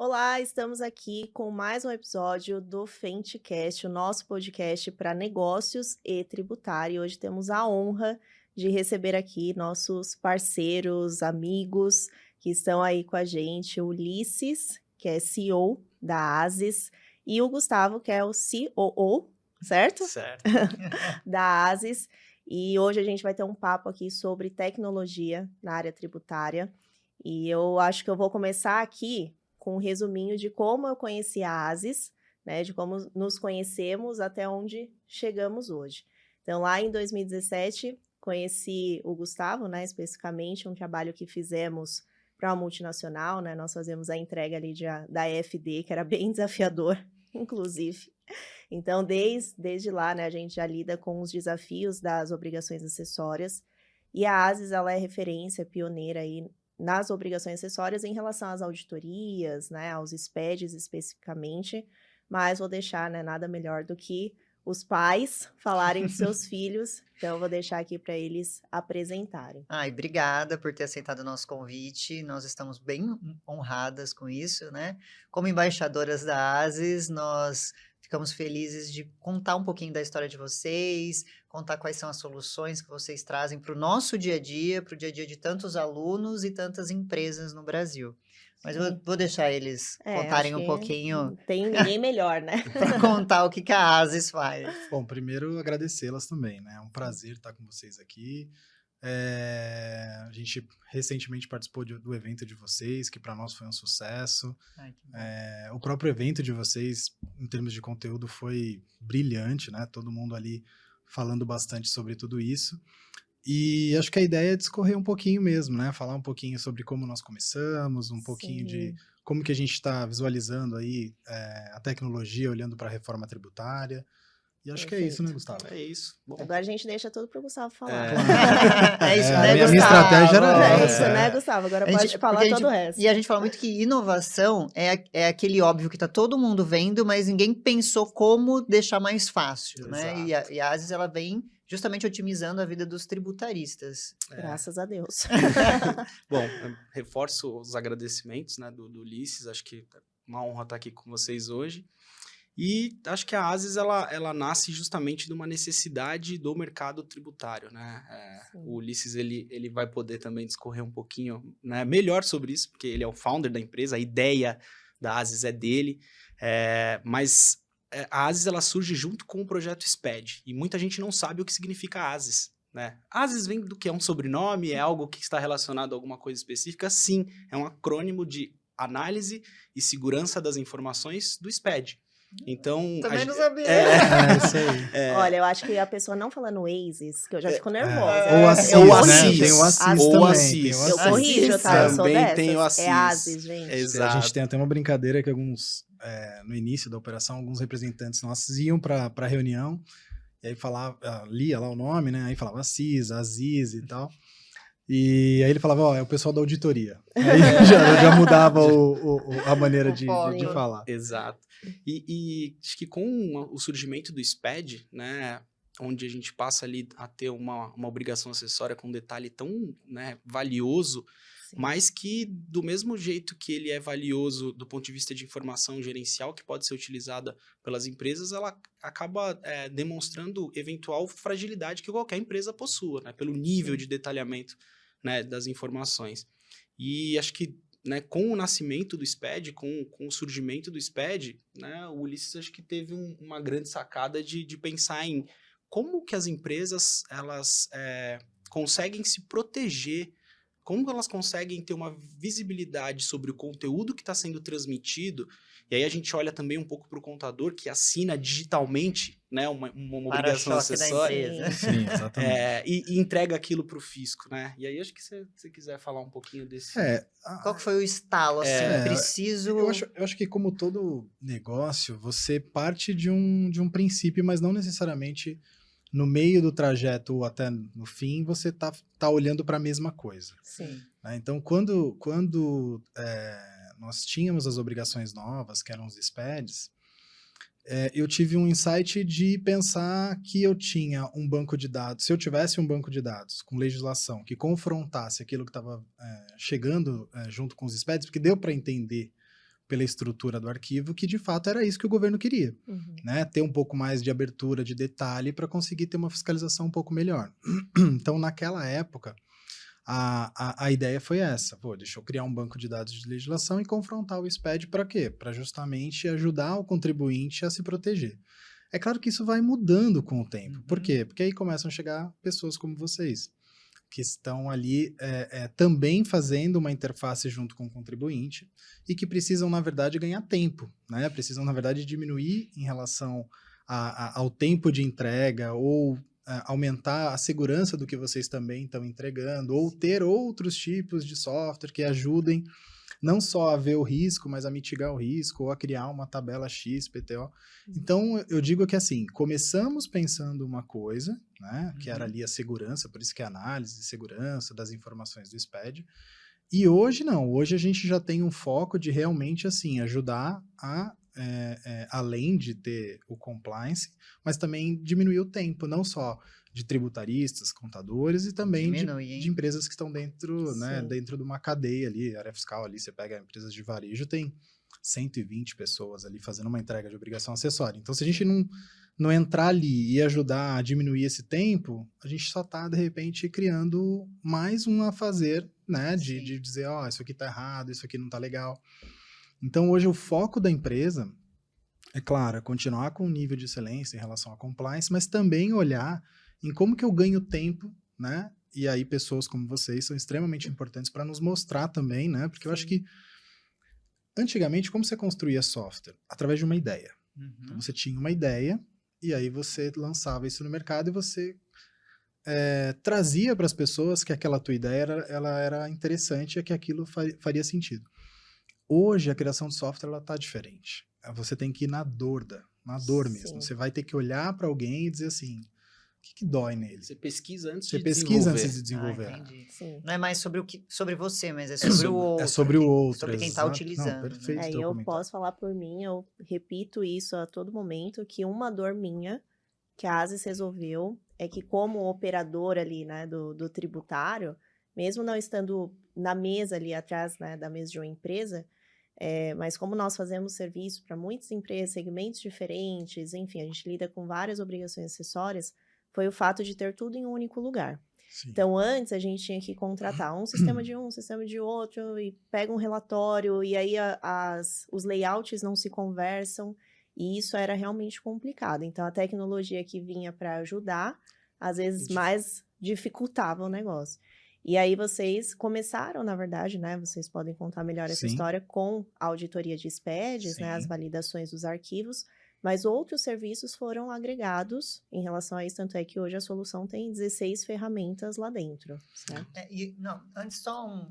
Olá, estamos aqui com mais um episódio do FenteCast, o nosso podcast para negócios e tributário. Hoje temos a honra de receber aqui nossos parceiros, amigos que estão aí com a gente, o Ulisses, que é CEO da Asis, e o Gustavo, que é o COO, certo? Certo. Da Asis. E hoje a gente vai ter um papo aqui sobre tecnologia na área tributária. E eu acho que eu vou começar aqui com um resuminho de como eu conheci a Asis, né, de como nos conhecemos até onde chegamos hoje. Então, lá em 2017, conheci o Gustavo, né, especificamente, um trabalho que fizemos para uma multinacional, né, nós fazemos a entrega ali da EFD, que era bem desafiador, inclusive. Então, desde lá, né, a gente já lida com os desafios das obrigações acessórias, e a Asis, ela é referência, pioneira aí nas obrigações acessórias em relação às auditorias, né, aos SPEDs especificamente, mas vou deixar, né, nada melhor do que os pais falarem dos seus filhos, então eu vou deixar aqui para eles apresentarem. Ai, obrigada por ter aceitado o nosso convite. Nós estamos bem honradas com isso, né? Como embaixadoras da Asis, nós ficamos felizes de contar um pouquinho da história de vocês, contar quais são as soluções que vocês trazem para o nosso dia a dia, para o dia a dia de tantos alunos e tantas empresas no Brasil. Mas eu vou deixar eles contarem acho um que pouquinho não tem ninguém melhor, né? para contar o que a Asis faz. Bom, primeiro agradecê-las também, né? É um prazer estar com vocês aqui. A gente recentemente participou do evento de vocês, que para nós foi um sucesso. Ai, que bom. O próprio evento de vocês, em termos de conteúdo, foi brilhante, né? Todo mundo ali falando bastante sobre tudo isso. E acho que a ideia é discorrer um pouquinho mesmo, né? Falar um pouquinho sobre como nós começamos, um pouquinho de como que a gente está visualizando aí a tecnologia, olhando para a reforma tributária. E acho que é isso, né, Gustavo? É isso. Bom, Agora a gente deixa tudo para o Gustavo falar. É isso, a né, minha Gustavo? estratégia era É essa. isso, né, Gustavo? Agora pode falar Porque todo o resto. E a gente fala muito que inovação é aquele óbvio que tá todo mundo vendo, mas ninguém pensou como deixar mais fácil, né? E a Asis, ela vem justamente otimizando a vida dos tributaristas. Graças a Deus. Bom, eu reforço os agradecimentos, né, do Ulisses. Acho que é uma honra estar aqui com vocês hoje. E acho que a Asis, ela nasce justamente de uma necessidade do mercado tributário, né? O Ulisses, ele vai poder também discorrer um pouquinho, né, melhor sobre isso, porque ele é o founder da empresa, a ideia da Asis é dele, mas a Asis, ela surge junto com o projeto SPED, e muita gente não sabe o que significa Asis, né? Asis vem do que é um sobrenome, é algo que está relacionado a alguma coisa específica? Sim, é um acrônimo de Análise e Segurança das Informações do SPED. Então, Também não gente- sabia. Isso aí. Olha, eu acho que a pessoa não falando Oasis, que eu já fico nervosa. Ou Assis, Eu né? corrijo. Tem o Assis Ou também. Assis. Tem o Eu Assis. corrijo, tá? Eu sou Também dessas. tem o Assis. É Asis, gente. A Exato. gente tem até uma brincadeira que no início da operação, alguns representantes nossos iam para a reunião, e aí lia lá o nome, né? Aí falava Assis, Aziz e tal. E aí ele falava, é o pessoal da auditoria. Aí já mudava a maneira de falar. Exato. E acho que com o surgimento do SPED, né, onde a gente passa ali a ter uma obrigação acessória com um detalhe tão, né, valioso, mas que do mesmo jeito que ele é valioso do ponto de vista de informação gerencial que pode ser utilizada pelas empresas, ela acaba demonstrando eventual fragilidade que qualquer empresa possua, né, pelo nível de detalhamento, né, das informações. E acho que, né, com o nascimento do SPED, com o surgimento do SPED, né, o Ulisses acho que teve uma grande sacada de pensar em como que as empresas elas conseguem se proteger, como elas conseguem ter uma visibilidade sobre o conteúdo que está sendo transmitido. E aí a gente olha também um pouco para o contador que assina digitalmente, né, uma obrigação acessória. Da empresa. Sim, exatamente. E entrega aquilo para o fisco, né? E aí acho que se você quiser falar um pouquinho desse... Qual que foi o estalo, assim, preciso... Eu acho que como todo negócio, você parte de um princípio, mas não necessariamente no meio do trajeto ou até no fim, você tá olhando para a mesma coisa. Sim. Né? Então, quando nós tínhamos as obrigações novas, que eram os SPEDs, eu tive um insight de pensar que eu tinha um banco de dados, se eu tivesse um banco de dados com legislação que confrontasse aquilo que estava chegando junto com os SPEDs, porque deu para entender pela estrutura do arquivo, que de fato era isso que o governo queria, né? Ter um pouco mais de abertura de detalhe para conseguir ter uma fiscalização um pouco melhor. Então, naquela época, a ideia foi essa. Pô, deixa eu criar um banco de dados de legislação e confrontar o SPED para quê? Para justamente ajudar o contribuinte a se proteger. É claro que isso vai mudando com o tempo. Por quê? Porque aí começam a chegar pessoas como vocês, que estão ali também fazendo uma interface junto com o contribuinte e que precisam, na verdade, ganhar tempo, né? Precisam, na verdade, diminuir em relação ao tempo de entrega ou aumentar a segurança do que vocês também estão entregando, ou ter outros tipos de software que ajudem não só a ver o risco, mas a mitigar o risco, ou a criar uma tabela X, PTO. Então, eu digo que assim, começamos pensando uma coisa, né, que era ali a segurança, por isso que é a análise de segurança das informações do SPED, e hoje não, hoje a gente já tem um foco de realmente, assim, ajudar a além de ter o compliance, mas também diminuir o tempo, não só de tributaristas, contadores e também de empresas que estão dentro, né, dentro de uma cadeia ali, área fiscal ali, você pega empresas de varejo, tem 120 pessoas ali fazendo uma entrega de obrigação acessória. Então, se a gente não entrar ali e ajudar a diminuir esse tempo, a gente só está, de repente, criando mais um a fazer, né, de dizer, ó, isso aqui tá errado, isso aqui não tá legal. Então, hoje, o foco da empresa é, claro, continuar com um nível de excelência em relação à compliance, mas também olhar em como que eu ganho tempo, né? E aí, pessoas como vocês são extremamente importantes para nos mostrar também, né? Porque eu acho que, antigamente, como você construía software? Através de uma ideia. Então, você tinha uma ideia e aí você lançava isso no mercado e você trazia para as pessoas que aquela tua ideia ela era interessante e que aquilo faria sentido. Hoje, a criação de software ela está diferente. Você tem que ir na dor mesmo. Você vai ter que olhar para alguém e dizer assim, o que dói nele? Você pesquisa antes de desenvolver. Entendi. Não é mais sobre você, mas é sobre o outro. É sobre o outro. Sobre quem está utilizando. Não, perfeito. E eu posso falar por mim, eu repito isso a todo momento, que uma dor minha, que a Asis resolveu, é que como operadora ali, né, do tributário, mesmo não estando na mesa ali atrás, né, da mesa de uma empresa, mas como nós fazemos serviço para muitas empresas, segmentos diferentes, enfim, a gente lida com várias obrigações acessórias, foi o fato de ter tudo em um único lugar. Sim. Então, antes a gente tinha que contratar um sistema de um sistema de outro, e pega um relatório, e aí os layouts não se conversam, e isso era realmente complicado. Então, a tecnologia que vinha para ajudar, às vezes mais dificultava o negócio. E aí vocês começaram, na verdade, né? Vocês podem contar melhor essa história com a auditoria de SPEDs, né? As validações dos arquivos, mas outros serviços foram agregados em relação a isso, tanto é que hoje a solução tem 16 ferramentas lá dentro, certo? Antes, só um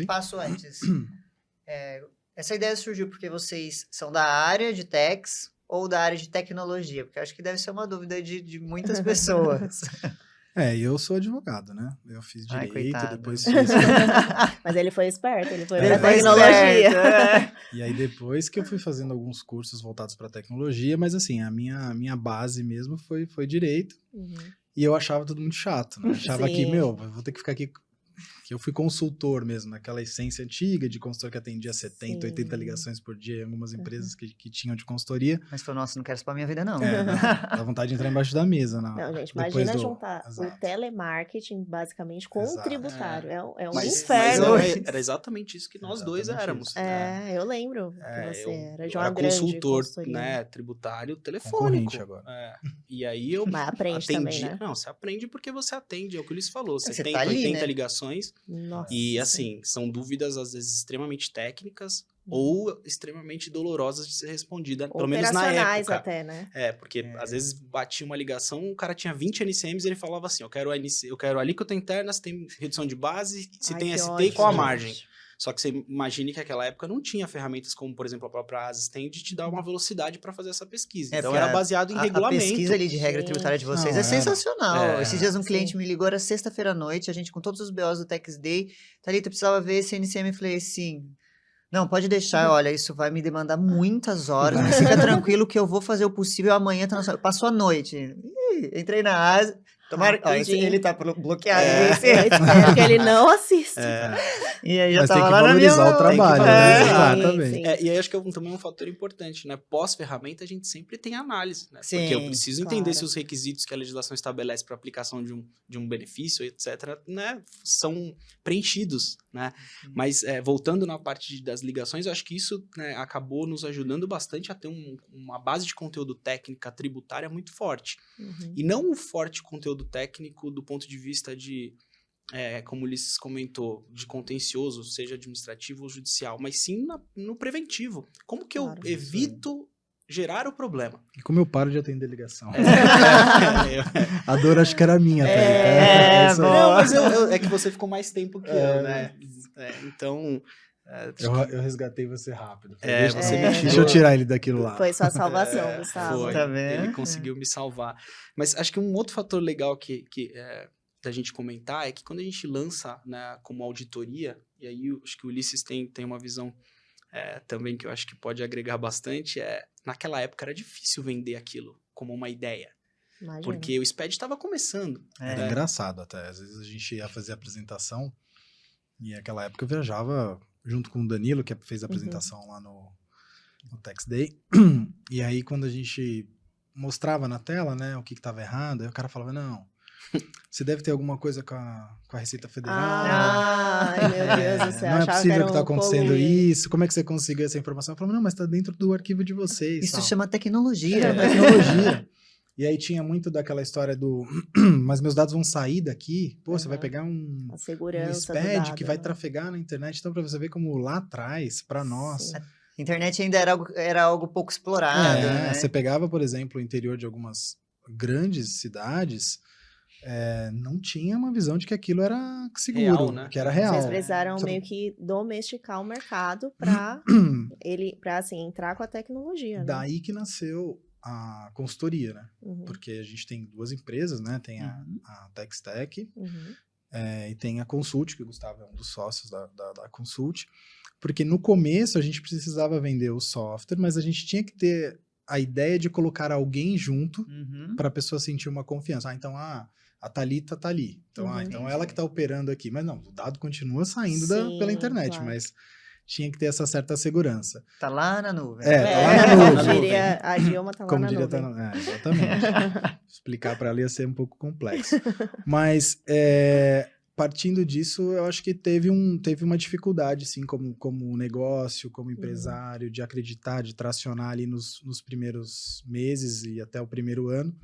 passo antes. Essa ideia surgiu porque vocês são da área de techs ou da área de tecnologia? Porque eu acho que deve ser uma dúvida de muitas pessoas. Eu sou advogado, né? Eu fiz direito, depois fiz... Mas ele foi esperto, ele foi pra tecnologia. E aí depois que eu fui fazendo alguns cursos voltados para tecnologia, mas assim, a minha base mesmo foi direito. E eu achava tudo muito chato, né? Achava que, eu vou ter que ficar aqui... Que eu fui consultor mesmo, naquela essência antiga de consultor que atendia 70, 80 ligações por dia em algumas empresas que tinham de consultoria. Mas falou, nossa, não quero isso pra minha vida, não. Dá vontade de entrar embaixo da mesa. Não, gente, imagina juntar o telemarketing, basicamente, com o tributário. É um inferno. Era exatamente isso que nós dois éramos. Eu lembro que você era de uma grande consultor, né, tributário telefônico. Agora. E aí eu Mas aprende também, né? Não, você aprende porque você atende, é o que o Luiz falou. Você tem tá ali, 80 né? ligações. Nossa. E assim, são dúvidas às vezes extremamente técnicas ou extremamente dolorosas de ser respondida, pelo menos na época. Até, né? Porque às vezes batia uma ligação, o cara tinha 20 NCMs e ele falava assim, eu quero alíquota interna, se tem redução de base, se tem ST e qual a margem. Só que você imagine que naquela época não tinha ferramentas como, por exemplo, a própria Asis tem de te dar uma velocidade para fazer essa pesquisa. Então era baseado em regulamento. A pesquisa ali de regra tributária de vocês é sensacional. Esses dias um cliente me ligou, era sexta-feira à noite, a gente com todos os BOs do Tax Day. Thalita, eu precisava ver esse NCM e falei assim... Não, pode deixar, olha, isso vai me demandar muitas horas, mas fica tranquilo que eu vou fazer o possível amanhã. Passou a noite. Entrei na Asis... Tomara, ele tá bloqueado. Eu espero que ele não assista. E aí já Mas tem tava que lá na minha valorizar o mão. trabalho, Tem que né? valorizar. Exatamente. E aí acho que também é um fator importante, né? Pós-ferramenta, a gente sempre tem análise, né? Porque eu Sim, preciso entender se claro. os requisitos que a legislação estabelece para aplicação de um benefício, etc., né, são preenchidos, né? Mas voltando na parte das ligações, eu acho que isso, né, acabou nos ajudando bastante a ter uma base de conteúdo técnica tributária muito forte. Uhum. E não um forte conteúdo técnico do ponto de vista de, como o Ulisses comentou, de contencioso, seja administrativo ou judicial, mas sim no preventivo. Como que Claro. eu evito gerar o problema? E como eu paro de atender ligação? É, A dor acho que era minha, tá? Isso aí. não, mas é que você ficou mais tempo que eu, né? Então... Eu resgatei você rápido. você me Deixa tirou. eu tirar ele daquilo lá. Foi sua salvação, Gustavo. Foi. Tá vendo? Ele conseguiu me salvar. Mas acho que um outro fator legal que da gente comentar é que quando a gente lança, né, como auditoria, e aí eu acho que o Ulisses tem uma visão também que eu acho que pode agregar bastante, naquela época era difícil vender aquilo como uma ideia. Imagina. Porque o SPED estava começando. Era engraçado até. Às vezes a gente ia fazer a apresentação e naquela época eu viajava junto com o Danilo, que fez a apresentação lá no Tax Day. E aí quando a gente mostrava na tela, né, o que estava errado, aí o cara falava, não, você deve ter alguma coisa com a Receita Federal. Ai, meu Deus do céu. Não é achava possível era que está um acontecendo poluí. isso. Como é que você conseguiu essa informação? Eu falava, não, mas está dentro do arquivo de vocês. Isso tal. chama tecnologia. É, tecnologia. E aí tinha muito daquela história do, mas meus dados vão sair daqui, pô, você vai pegar um A segurança do SPED dado, que vai né? trafegar na internet. Então, para você ver como lá atrás, para nós... Sim. Internet ainda era algo pouco explorado, né? Você pegava, por exemplo, o interior de algumas grandes cidades, não tinha uma visão de que aquilo era seguro, Real, né? que era real. Vocês precisaram Só- meio que domesticar o mercado para assim, entrar com a tecnologia, né? Daí que nasceu a consultoria, né? Uhum, Porque a gente tem duas empresas, né? Tem a TechStack uhum. e tem a Consult, que o Gustavo é um dos sócios da Consult. Porque no começo a gente precisava vender o software, mas a gente tinha que ter a ideia de colocar alguém junto para a pessoa sentir uma confiança. Então, a Thalita tá ali. Então, Uhum. então ela que está operando aqui. Mas não, o dado continua saindo Sim, pela internet, claro. mas tinha que ter essa certa segurança. Tá lá na nuvem. Tá lá na nuvem. Como diria, a Dilma tá lá Como na diria, nuvem. exatamente. Explicar para ela ia ser um pouco complexo. Mas, partindo disso, eu acho que teve uma dificuldade, sim, como negócio, como empresário, de acreditar, de tracionar ali nos primeiros meses e até o primeiro ano.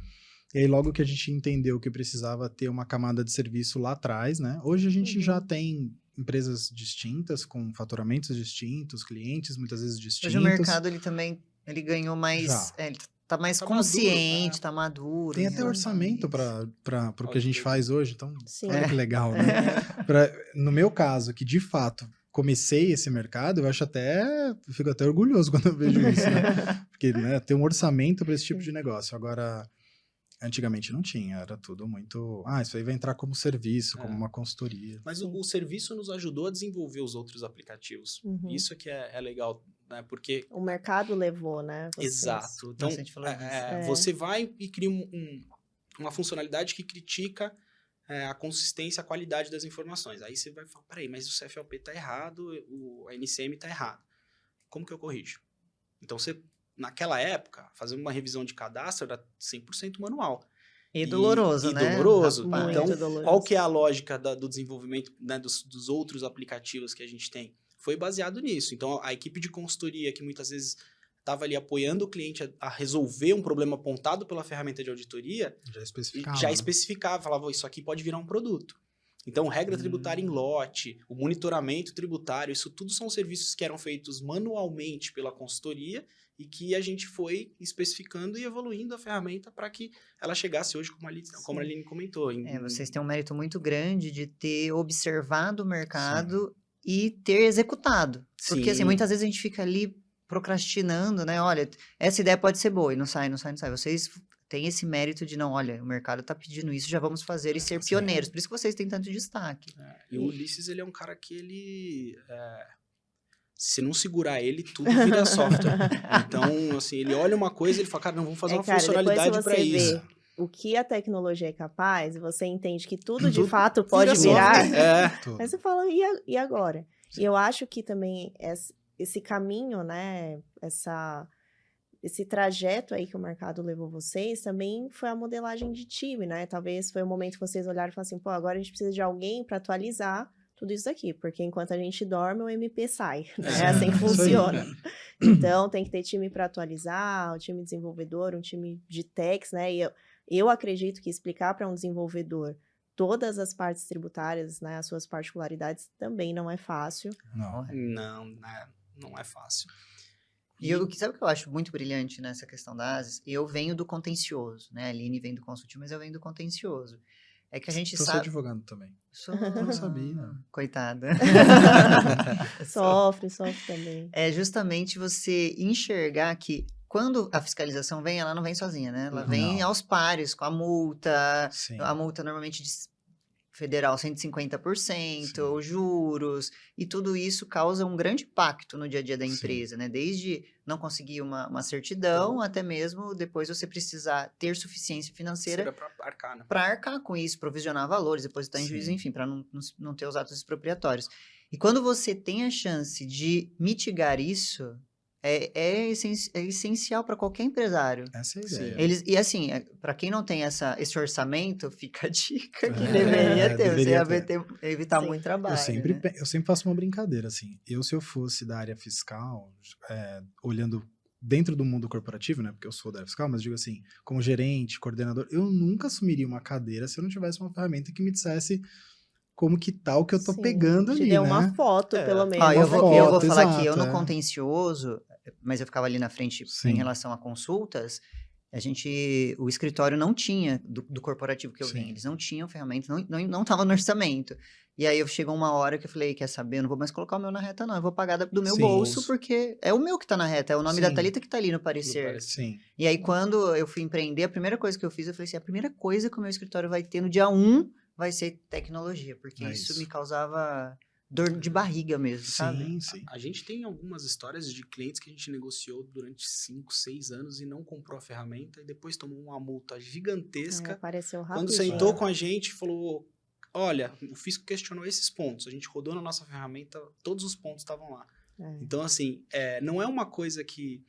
E aí, logo que a gente entendeu que precisava ter uma camada de serviço lá atrás, né? Hoje a gente já tem empresas distintas, com faturamentos distintos, clientes muitas vezes distintos. Hoje o mercado, ele ganhou mais... Já. ele tá mais Tá consciente, maduro, tá maduro. Tem até exatamente. orçamento para o que a gente faz hoje, então Sim. olha que legal, né? No meu caso, que de fato comecei esse mercado, eu fico até orgulhoso quando eu vejo isso, né? Porque, né, tem um orçamento para esse tipo de negócio. Agora, antigamente não tinha, era tudo muito... isso aí vai entrar como serviço, como uma consultoria. Mas o serviço nos ajudou a desenvolver os outros aplicativos. Uhum. Isso que é legal, né? Porque... O mercado levou, né? vocês. Exato. Então, Nossa, a gente falou disso. você vai e cria uma funcionalidade que critica a consistência, a qualidade das informações. Aí você vai falar, peraí, mas o CFLP está errado, a NCM está errado. Como que eu corrijo? Então, naquela época, fazer uma revisão de cadastro era 100% manual. E doloroso, e né? doloroso. Rapaz. Então, Muito doloroso. qual que é a lógica do desenvolvimento, né, dos outros aplicativos que a gente tem? Foi baseado nisso. Então, a equipe de consultoria, que muitas vezes estava ali apoiando o cliente a resolver um problema apontado pela ferramenta de auditoria, já especificava, falava, isso aqui pode virar um produto. Então, regra tributária em lote, o monitoramento tributário, isso tudo são serviços que eram feitos manualmente pela consultoria e que a gente foi especificando e evoluindo a ferramenta para que ela chegasse hoje, como a Aline comentou. Vocês têm um mérito muito grande de ter observado o mercado e ter executado. Porque, assim, muitas vezes a gente fica ali procrastinando, né? Olha, essa ideia pode ser boa e não sai. Vocês têm esse mérito de, não, olha, o mercado tá pedindo isso, já vamos fazer e ser pioneiros. Por isso que vocês têm tanto destaque. E o Ulisses, ele é um cara que ele... se não segurar ele, tudo vira software. Então, assim, ele olha uma coisa e ele fala, cara, não, vamos fazer uma funcionalidade para isso. o que a tecnologia é capaz, e você entende que tudo de Tudo fato pode Vira virar, software. É. Tudo. aí você fala, e agora? Sim. E eu acho que também esse caminho, né, esse trajeto aí que o mercado levou vocês, também foi a modelagem de time, né? Talvez foi o momento que vocês olharam e falaram assim, pô, agora a gente precisa de alguém para atualizar tudo isso aqui, porque enquanto a gente dorme, o MP sai, né? É assim que Isso aí. funciona. Então, tem que ter time para atualizar, um time desenvolvedor, um time de techs, né? E eu acredito que explicar para um desenvolvedor todas as partes tributárias, né, as suas particularidades, também não é fácil. Não. Não é fácil. Sabe o que eu acho muito brilhante nessa questão da ASIS? Eu venho do contencioso, né? A Aline vem do consultivo, mas eu venho do contencioso. É que a gente Eu sou sabe... advogado também. Sou... Não sabia. Coitada. Sofre também. É justamente você enxergar que quando a fiscalização vem, ela não vem sozinha, né? Ela vem Não. aos pares, com a multa. Sim. A multa normalmente federal 150%, Sim. os juros, e tudo isso causa um grande impacto no dia a dia da Sim. empresa, né? Desde não conseguir uma certidão, até mesmo depois você precisar ter suficiência financeira Para arcar, né? para arcar com isso, provisionar valores, depositar em juízo, Sim. enfim, para não ter os atos expropriatórios. E quando você tem a chance de mitigar isso, é essencial para qualquer empresário. Essa é a Sim. ideia. E assim, para quem não tem esse orçamento, fica a dica que É, deveria ter. deveria Você ter. ia evitar Sim. muito trabalho, né? Eu sempre faço uma brincadeira, assim. Se eu fosse da área fiscal, olhando dentro do mundo corporativo, né? Porque eu sou da área fiscal, mas digo assim, como gerente, coordenador, eu nunca assumiria uma cadeira se eu não tivesse uma ferramenta que me dissesse como que tá o que eu tô Sim, pegando te ali, deu né? uma foto, É. pelo menos. Ó, eu vou foto, falar que eu exato, no é. contencioso, mas eu ficava ali na frente Sim. em relação a consultas, o escritório não tinha, do corporativo que eu vim, Sim. eles não tinham ferramenta, não tava no orçamento. E aí chegou uma hora que eu falei, quer saber, eu não vou mais colocar o meu na reta não, eu vou pagar do meu Sim. bolso, porque é o meu que tá na reta, é o nome da Sim. Thalita que tá ali no parecer. parecer. Sim. E aí, quando eu fui empreender, a primeira coisa que eu fiz, eu falei assim, a primeira coisa que o meu escritório vai ter no dia 1 vai ser tecnologia, porque É isso isso. me causava dor de barriga mesmo, sabe? Sim, sim. A gente tem algumas histórias de clientes que a gente negociou durante 5, 6 anos e não comprou a ferramenta e depois tomou uma multa gigantesca. Apareceu Quando rapidinho. sentou com a gente, falou: olha, o fisco questionou esses pontos. A gente rodou na nossa ferramenta, todos os pontos estavam lá. É. Então, assim, não é uma coisa que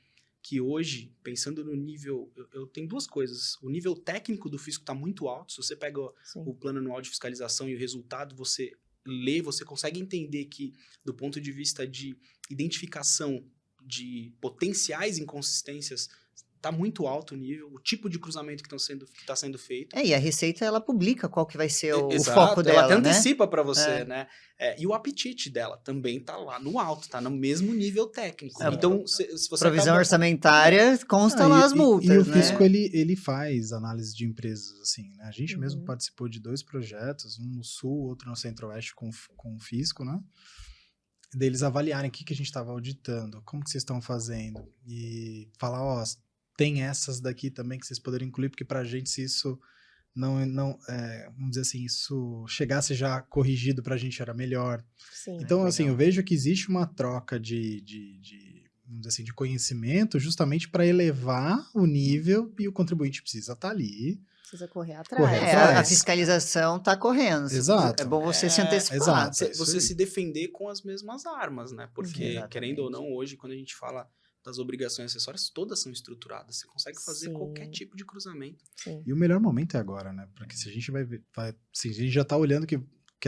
hoje, pensando no nível... Eu tenho duas coisas. O nível técnico do fisco está muito alto. Se você pega Sim. o plano anual de fiscalização e o resultado, você lê, você consegue entender que, do ponto de vista de identificação de potenciais inconsistências, está muito alto o nível, o tipo de cruzamento que está sendo feito. E a Receita, ela publica qual que vai ser o Exato, foco dela, ela até né? antecipa para você, né? E o apetite dela também tá lá no alto, tá no mesmo nível técnico. É, Então, se você Provisão acaba... orçamentária, consta lá as multas, e o né? fisco, ele faz análise de empresas, assim, né? A gente mesmo Uhum. participou de 2 projetos, um no Sul, outro no Centro-Oeste com o fisco, né? Deles avaliarem o que a gente estava auditando, como que vocês estão fazendo, e falar, ó, tem essas daqui também que vocês poderiam incluir, porque pra gente, se isso vamos dizer assim, isso chegasse já corrigido pra gente era melhor. Sim. Então, assim, legal. eu vejo que existe uma troca vamos dizer assim, de conhecimento justamente para elevar o nível e o contribuinte precisa estar ali. Precisa correr atrás. Correr A atrás. fiscalização tá correndo. Exato. É bom você se antecipar. exato. É isso Você aí. se defender com as mesmas armas, né? Porque, Exatamente. querendo ou não, hoje, quando a gente fala das obrigações acessórias, todas são estruturadas. Você consegue fazer Sim. qualquer tipo de cruzamento. Sim. E o melhor momento é agora, né? Porque se a gente se a gente já está olhando que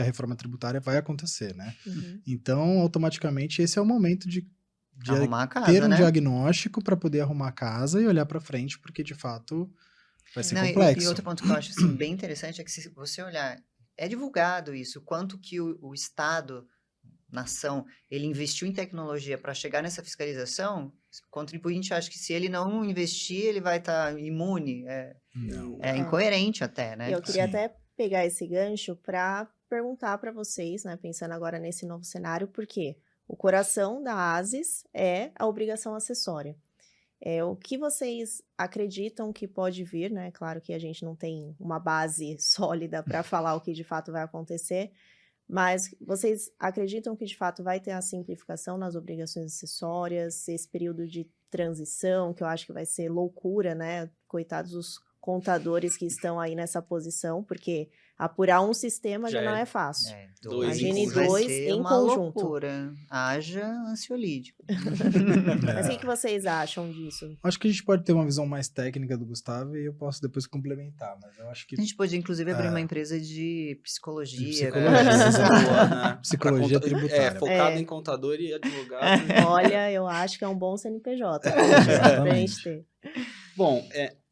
a reforma tributária vai acontecer, né? Uhum. Então, automaticamente, esse é o momento de Arrumar a casa, ter um né? diagnóstico para poder arrumar a casa e olhar para frente, porque de fato vai ser Não, complexo. E outro ponto que eu acho assim, bem interessante é que se você olhar, é divulgado isso, quanto que o Estado, nação, ele investiu em tecnologia para chegar nessa fiscalização, o contribuinte acha que se ele não investir, ele vai estar imune. Não. É incoerente até, né? Eu queria Sim. até pegar esse gancho para perguntar para vocês, né, pensando agora nesse novo cenário, por quê? O coração da ASIS é a obrigação acessória. O que vocês acreditam que pode vir, né? Claro que a gente não tem uma base sólida para falar o que de fato vai acontecer, mas vocês acreditam que de fato vai ter a simplificação nas obrigações acessórias, esse período de transição, que eu acho que vai ser loucura, né? Coitados dos contadores que estão aí nessa posição, porque apurar um sistema já Já não é. é fácil. Dois em Imagine conjunto. dois Vai ser em uma conjunto. loucura. Haja ansiolítico. Mas o que vocês acham disso? Acho que a gente pode ter uma visão mais técnica do Gustavo e eu posso depois complementar, mas eu acho que A gente pode, inclusive, abrir uma empresa de psicologia, De né? psicologia, Boa, né? Psicologia Pra tributária. focado É. em contador e advogado. né? Olha, eu acho que é um bom CNPJ pra gente Exatamente. ter. Bom,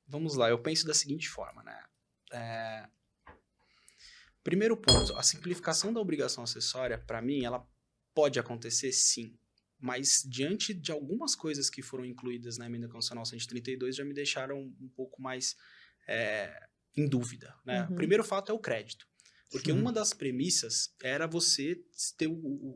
vamos lá, eu penso da seguinte forma, né? Primeiro ponto, a simplificação da obrigação acessória, para mim, ela pode acontecer sim, mas diante de algumas coisas que foram incluídas na Emenda Constitucional 132 já me deixaram um pouco mais em dúvida, né? Uhum. O primeiro fato é o crédito. Porque Sim. uma das premissas era você ter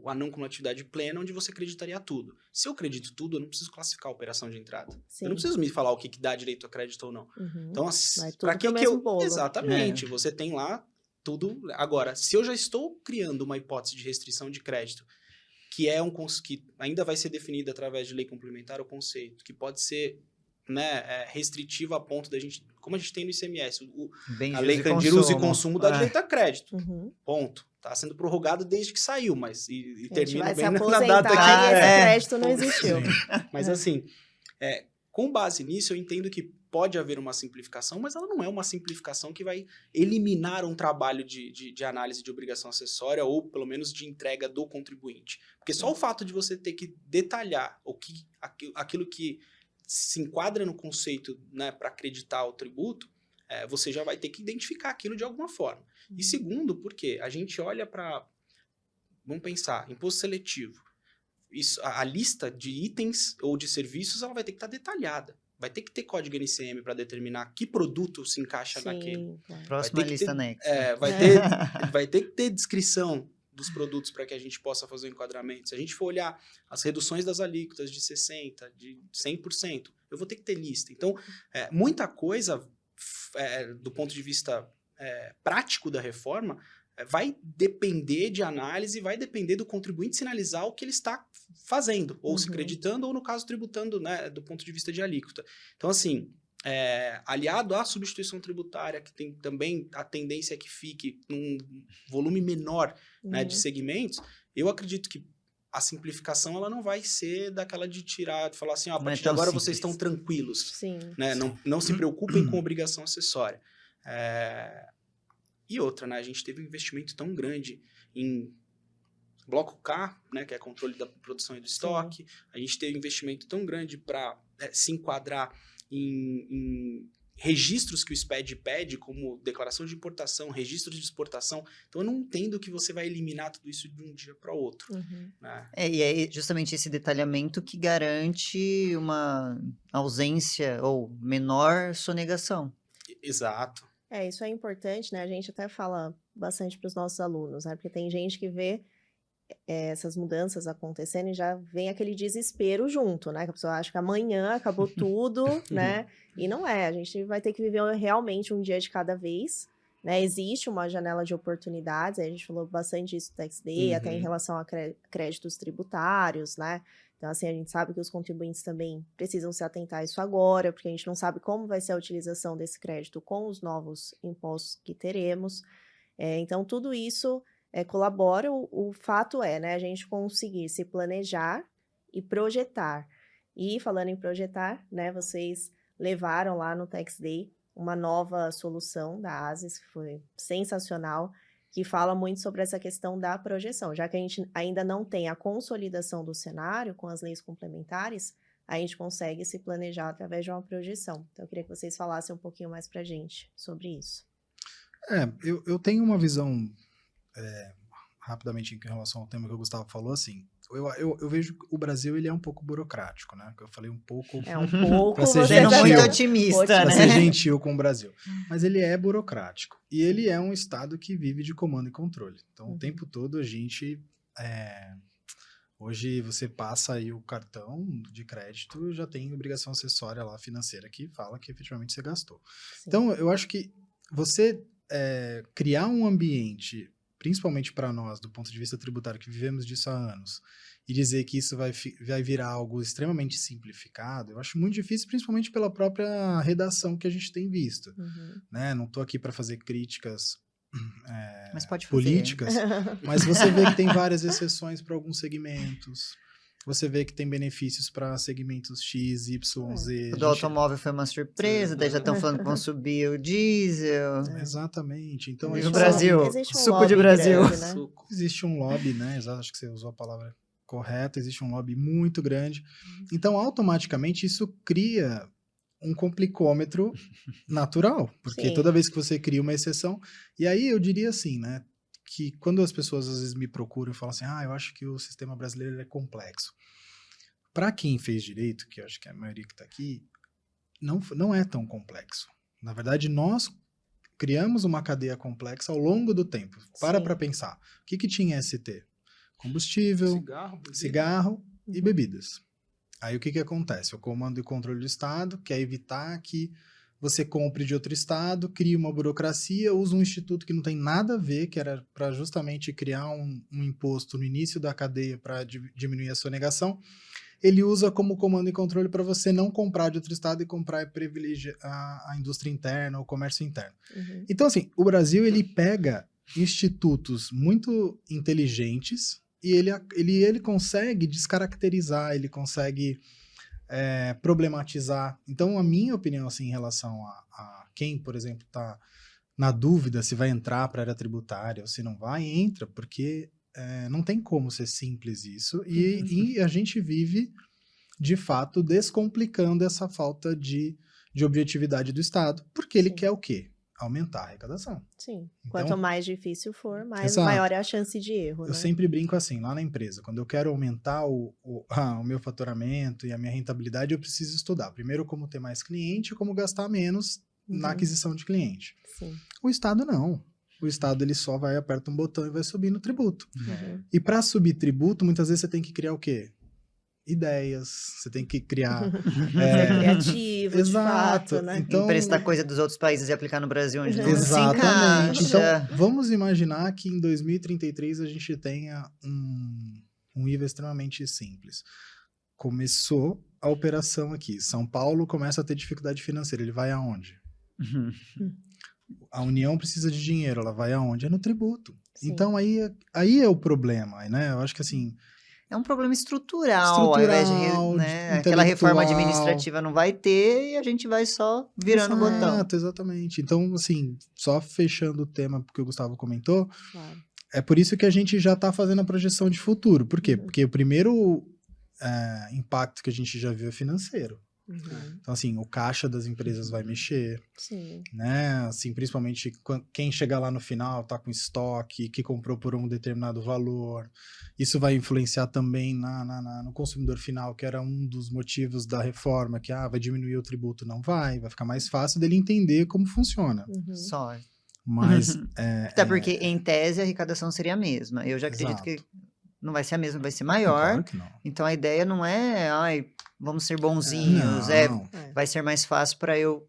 a não cumulatividade plena, onde você acreditaria tudo. Se eu acredito tudo, eu não preciso classificar a operação de entrada. Sim. Eu não preciso me falar o que dá direito a crédito ou não. Uhum. Então, Vai tudo para que pro que mesmo eu... bolo. Exatamente, você tem lá tudo. Agora, se eu já estou criando uma hipótese de restrição de crédito, que que ainda vai ser definida através de lei complementar o conceito, que pode ser, né, restritiva a ponto da gente, como a gente tem no ICMS, Bem a de lei uso e de uso e consumo. consumo dá direito a crédito. Uhum. Ponto. Está sendo prorrogado desde que saiu, mas e A gente termina vai se bem na aposentar data e que... esse É. crédito não existiu. Mas É. assim, com base nisso, eu entendo que pode haver uma simplificação, mas ela não é uma simplificação que vai eliminar um trabalho de análise de obrigação acessória ou, pelo menos, de entrega do contribuinte. Porque só o fato de você ter que detalhar aquilo que se enquadra no conceito, né, para acreditar o tributo, você já vai ter que identificar aquilo de alguma forma. E segundo, porque a gente olha para... Vamos pensar, imposto seletivo. Isso, a lista de itens ou de serviços ela vai ter que estar detalhada. Vai ter que ter código NCM para determinar que produto se encaixa naquele. Sim, claro. Próxima Vai ter que lista ter- anexa. Vai ter que ter descrição dos produtos para que a gente possa fazer o enquadramento. Se a gente for olhar as reduções das alíquotas de 60%, de 100%, eu vou ter que ter lista. Então, muita coisa, do ponto de vista prático da reforma, vai depender de análise, vai depender do contribuinte sinalizar o que ele está fazendo, ou se Uhum. creditando, ou no caso tributando, né, do ponto de vista de alíquota. Então, assim, aliado à substituição tributária, que tem também a tendência que fique num volume menor, né, de Uhum. segmentos, eu acredito que a simplificação ela não vai ser daquela de tirar, de falar assim, a Não é partir de tão agora simples. vocês estão tranquilos, Sim. né? Não se preocupem com obrigação acessória. E outra, né? A gente teve um investimento tão grande em bloco K, né? Que é controle da produção e do estoque. A gente teve um investimento tão grande para se enquadrar em registros que o SPED pede, como declaração de importação, registros de exportação. Então, eu não entendo que você vai eliminar tudo isso de um dia para o outro. Uhum. Né? E é justamente esse detalhamento que garante uma ausência ou menor sonegação. Exato. Isso é importante, né? A gente até fala bastante para os nossos alunos, né? Porque tem gente que vê essas mudanças acontecendo e já vem aquele desespero junto, né? Que a pessoa acha que amanhã acabou tudo, né? E não é. A gente vai ter que viver realmente um dia de cada vez, né? Existe uma janela de oportunidades, a gente falou bastante disso no Tax Day, até em Uhum. relação a créditos tributários, né? Então, assim, a gente sabe que os contribuintes também precisam se atentar a isso agora, porque a gente não sabe como vai ser a utilização desse crédito com os novos impostos que teremos. Então, tudo isso colabora. O fato né, a gente conseguir se planejar e projetar. E, falando em projetar, né, vocês levaram lá no Tax Day uma nova solução da ASES, que foi sensacional, que fala muito sobre essa questão da projeção. Já que a gente ainda não tem a consolidação do cenário com as leis complementares, a gente consegue se planejar através de uma projeção. Então, eu queria que vocês falassem um pouquinho mais para a gente sobre isso. Eu tenho uma visão, rapidamente, em relação ao tema que o Gustavo falou, assim, eu vejo que o Brasil ele é um pouco burocrático, né? Eu falei um pouco... É um pouco... Pra ser você Sendo gentil. muito já- otimista, Pra né? ser gentil com o Brasil. Mas ele é burocrático. E ele é um estado que vive de comando e controle. Então, Uhum. o tempo todo a gente... Hoje você passa aí o cartão de crédito, já tem obrigação acessória lá financeira que fala que efetivamente você gastou. Sim. Então, eu acho que você criar um ambiente principalmente para nós, do ponto de vista tributário, que vivemos disso há anos, e dizer que isso vai virar algo extremamente simplificado, eu acho muito difícil, principalmente pela própria redação que a gente tem visto. Né? Não estou aqui para fazer críticas Mas pode fazer. políticas, mas você vê que tem várias exceções para alguns segmentos. Você vê que tem benefícios para segmentos X, Y, Z. O do automóvel foi uma surpresa, daí já estão falando que vão subir o diesel. Exatamente. Então, No Brasil, existe suco lobby de Brasil. grande, né? existe um lobby, né? Exato, acho que você usou a palavra correta. Existe um lobby muito grande. Então, automaticamente, isso cria um complicômetro natural, porque Sim. toda vez que você cria uma exceção, e aí eu diria assim, né? Que quando as pessoas às vezes me procuram e falam assim, eu acho que o sistema brasileiro é complexo. Para quem fez direito, que eu acho que é a maioria que está aqui, não é tão complexo. Na verdade, nós criamos uma cadeia complexa ao longo do tempo. Para pensar. O que tinha ST? Combustível, cigarro e bebidas. Aí o que acontece? O Comando e Controle do Estado quer evitar que você compre de outro estado, cria uma burocracia, usa um instituto que não tem nada a ver, que era para justamente criar um imposto no início da cadeia para diminuir a sonegação. Ele usa como comando e controle para você não comprar de outro estado e comprar e privilegiar a indústria interna, o comércio interno. Então, assim, o Brasil ele pega institutos muito inteligentes e ele consegue descaracterizar, ele consegue problematizar. Então, a minha opinião assim, em relação a quem, por exemplo, está na dúvida se vai entrar para a área tributária ou se não vai, entra, porque não tem como ser simples isso. E a gente vive, de fato, descomplicando essa falta de objetividade do Estado, porque ele quer o quê? Aumentar a arrecadação. Sim. Então, quanto mais difícil for, mais exato. maior é a chance de erro. Eu sempre brinco assim, lá na empresa, quando eu quero aumentar o meu faturamento e a minha rentabilidade, eu preciso estudar. Primeiro, como ter mais cliente, como gastar menos na aquisição de cliente. Sim. O Estado não. O Estado ele só vai, aperta um botão e vai subir no tributo. E para subir tributo, muitas vezes você tem que criar o quê? Ideias, você tem que criar... Ser criativo, exato. De fato, né? Então, emprestar coisa dos outros países e aplicar no Brasil onde não se exatamente. encaixa. Então, vamos imaginar que em 2033 a gente tenha um IVA extremamente simples. Começou a operação aqui. São Paulo começa a ter dificuldade financeira. Ele vai aonde? A União precisa de dinheiro. Ela vai aonde? É no tributo. Sim. Então, aí é o problema, né? Eu acho que assim... É um problema estrutural, ao invés de, né, aquela reforma administrativa não vai ter e a gente vai só virando o botão. Exato, exatamente. Então, assim, só fechando o tema que o Gustavo comentou, Claro. é por isso que a gente já está fazendo a projeção de futuro. Por quê? Porque o primeiro impacto que a gente já viu é financeiro. Então, assim, o caixa das empresas vai mexer, Sim. né? Assim, principalmente quem chegar lá no final tá com estoque, que comprou por um determinado valor. Isso vai influenciar também no consumidor final, que era um dos motivos da reforma, que vai diminuir o tributo. Não vai ficar mais fácil dele entender como funciona. Só. Mas... Até porque, em tese, a arrecadação seria a mesma. Eu já acredito que não vai ser a mesma, vai ser maior. Claro que não. Então, a ideia não é, vamos ser bonzinhos, vai ser mais fácil para eu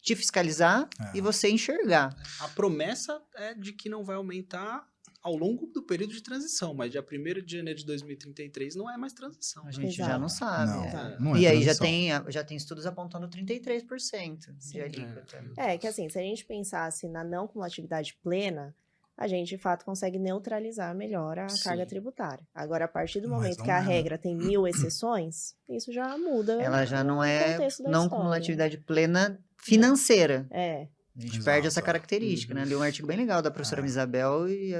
te fiscalizar e você enxergar. A promessa é de que não vai aumentar ao longo do período de transição, mas dia 1º de janeiro de 2033 não é mais transição. A gente Exato. já não sabe. Não é e aí transição. já tem estudos apontando 33% de alíquota. Que assim, se a gente pensasse na não cumulatividade plena, a gente, de fato, consegue neutralizar melhor a carga tributária. Agora, a partir do momento que a regra tem 1000 exceções, isso já muda. Ela já não é contexto da não história. cumulatividade plena financeira. É. A gente Exato. perde essa característica, né? Li um artigo bem legal da professora Isabel e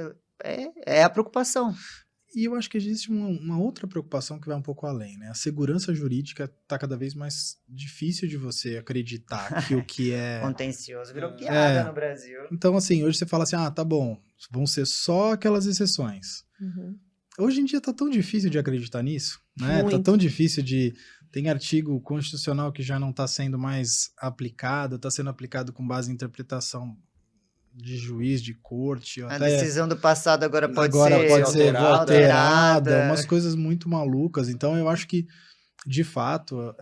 é a preocupação. E eu acho que existe uma outra preocupação que vai um pouco além, né? A segurança jurídica está cada vez mais difícil de você acreditar que o que é... Contencioso virou piada no Brasil. Então, assim, hoje você fala assim, tá bom, vão ser só aquelas exceções. Hoje em dia tá tão difícil de acreditar nisso, né? Muito. Tá tão difícil de... Tem artigo constitucional que já não está sendo mais aplicado, está sendo aplicado com base em interpretação de juiz, de corte. A decisão do passado agora pode ser alterada, umas coisas muito malucas. Então, eu acho que, de fato,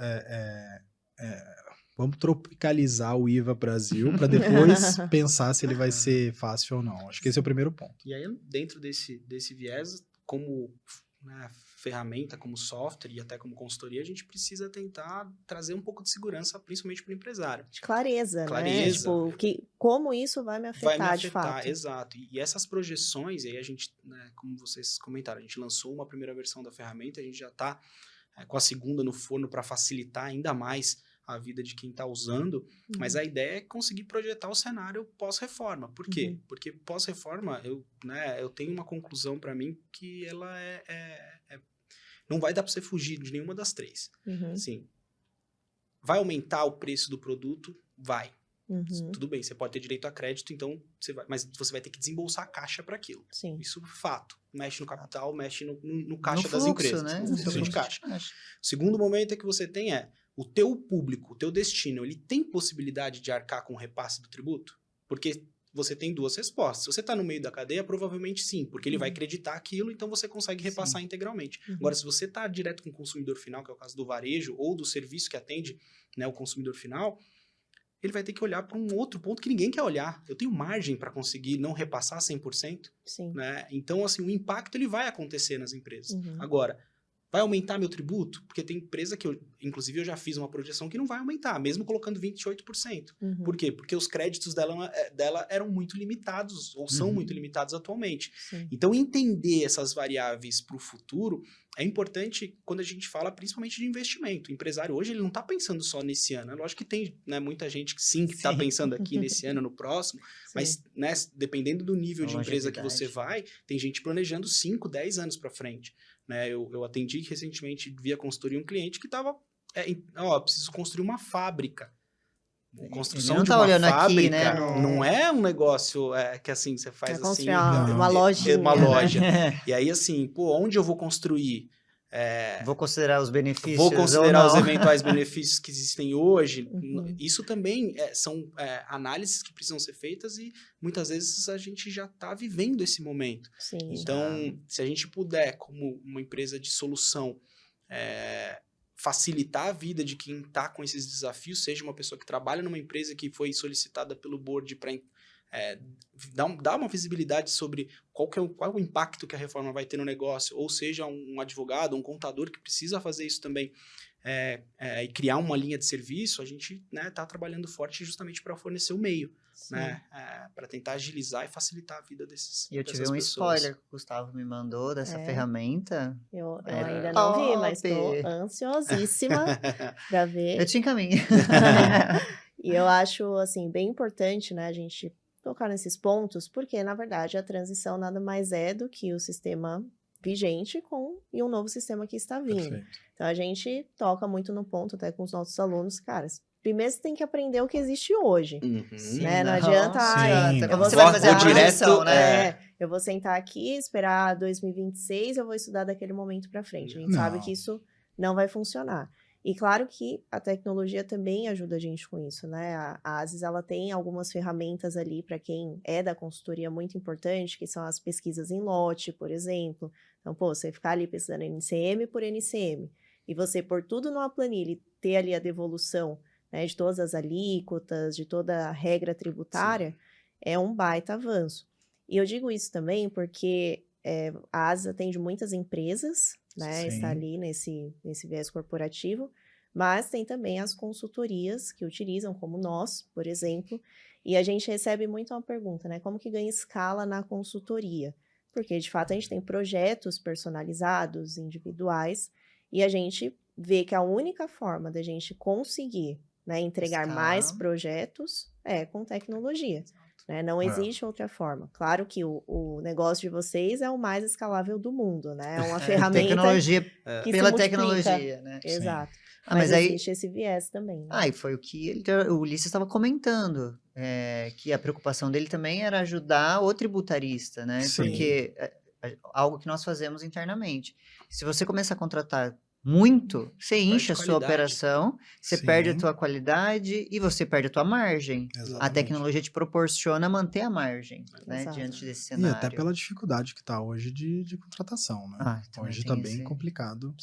vamos tropicalizar o IVA Brasil para depois pensar se ele vai ser fácil ou não. Acho que esse é o primeiro ponto. E aí, dentro desse viés, como, né, ferramenta, como software e até como consultoria, a gente precisa tentar trazer um pouco de segurança, principalmente para o empresário. De clareza, né? Clareza. Tipo, como isso vai me afetar, Vai me de afetar, fato. exato. E essas projeções, aí a gente, né, como vocês comentaram, a gente lançou uma primeira versão da ferramenta, a gente já está com a segunda no forno para facilitar ainda mais a vida de quem está usando, mas a ideia é conseguir projetar o cenário pós-reforma. Por quê? Porque pós-reforma, eu tenho uma conclusão para mim que ela não vai dar para você fugir de nenhuma das três. Assim, vai aumentar o preço do produto? Vai. Tudo bem, você pode ter direito a crédito, então mas você vai ter que desembolsar a caixa para aquilo. Sim. Isso é fato. Mexe no capital, mexe no caixa No das fluxo, empresas. né? No fluxo de caixa. O segundo momento é que você tem o teu público, o teu destino, ele tem possibilidade de arcar com o repasse do tributo? Porque você tem duas respostas. Se você está no meio da cadeia, provavelmente sim, porque ele vai acreditar aquilo, então você consegue repassar integralmente. Agora, se você está direto com o consumidor final, que é o caso do varejo, ou do serviço que atende, né, o consumidor final, ele vai ter que olhar para um outro ponto que ninguém quer olhar. Eu tenho margem para conseguir não repassar 100%. Sim. Né? Então, assim, o impacto ele vai acontecer nas empresas. Agora, vai aumentar meu tributo? Porque tem empresa que, inclusive, eu já fiz uma projeção que não vai aumentar, mesmo colocando 28%. Por quê? Porque os créditos dela eram muito limitados, ou são muito limitados atualmente. Sim. Então, entender essas variáveis para o futuro é importante quando a gente fala principalmente de investimento. O empresário hoje ele não está pensando só nesse ano. É lógico que tem, né, muita gente que está pensando aqui nesse ano, no próximo, mas, né, dependendo do nível de empresa que você vai, tem gente planejando 5, 10 anos para frente. Né? Eu atendi recentemente via consultoria um cliente que estava, preciso construir uma fábrica. Construção não de tá uma olhando fábrica aqui, né, não é um negócio que assim, você faz assim... Uma lojinha. Uma loja. E aí assim, onde eu vou construir? Vou considerar os benefícios Vou considerar ou os não. eventuais benefícios que existem hoje. Isso também são análises que precisam ser feitas e muitas vezes a gente já está vivendo esse momento. Sim. Então, se a gente puder, como uma empresa de solução, facilitar a vida de quem está com esses desafios, seja uma pessoa que trabalha numa empresa que foi solicitada pelo board para dar uma visibilidade sobre qual é o impacto que a reforma vai ter no negócio, ou seja, um advogado, um contador que precisa fazer isso também e criar uma linha de serviço, a gente está trabalhando forte justamente para fornecer o meio, né, para tentar agilizar e facilitar a vida dessas pessoas. E eu tive um spoiler que o Gustavo me mandou dessa ferramenta. Eu ainda não vi, mas estou ansiosíssima para ver. Eu te encaminho. E eu acho, assim, bem importante, né, a gente tocar nesses pontos, porque, na verdade, a transição nada mais é do que o sistema vigente e um novo sistema que está vindo. Perfeito. Então, a gente toca muito no ponto, até com os nossos alunos, caras, primeiro você tem que aprender o que existe hoje, né? Não adianta, eu vou fazer a projeção, né? Eu vou sentar aqui, esperar 2026, eu vou estudar daquele momento para frente. A gente sabe que isso não vai funcionar. E claro que a tecnologia também ajuda a gente com isso, né? A ASES, ela tem algumas ferramentas ali para quem é da consultoria muito importante, que são as pesquisas em lote, por exemplo. Então, você ficar ali pesquisando NCM por NCM, e você pôr tudo numa planilha e ter ali a devolução, né, de todas as alíquotas, de toda a regra tributária, é um baita avanço. E eu digo isso também porque a ASES atende muitas empresas, né, está ali nesse viés corporativo, mas tem também as consultorias que utilizam, como nós, por exemplo, e a gente recebe muito uma pergunta, né, como que ganha escala na consultoria? Porque, de fato, a gente tem projetos personalizados, individuais, e a gente vê que a única forma da gente conseguir, né, entregar mais projetos é com tecnologia. Né? Não existe outra forma. Claro que o negócio de vocês é o mais escalável do mundo, né? É uma ferramenta tecnologia que pela se tecnologia, né? Exato. Ah, mas aí existe esse viés também. Né? E foi o que o Ulisses estava comentando, que a preocupação dele também era ajudar o tributarista, né? Sim. Porque algo que nós fazemos internamente. Se você começar a contratar muito, você incha a sua operação, você perde a tua qualidade e você perde a tua margem. Exatamente. A tecnologia te proporciona manter a margem, né, diante desse cenário. E até pela dificuldade que está hoje de contratação, né? Hoje está bem complicado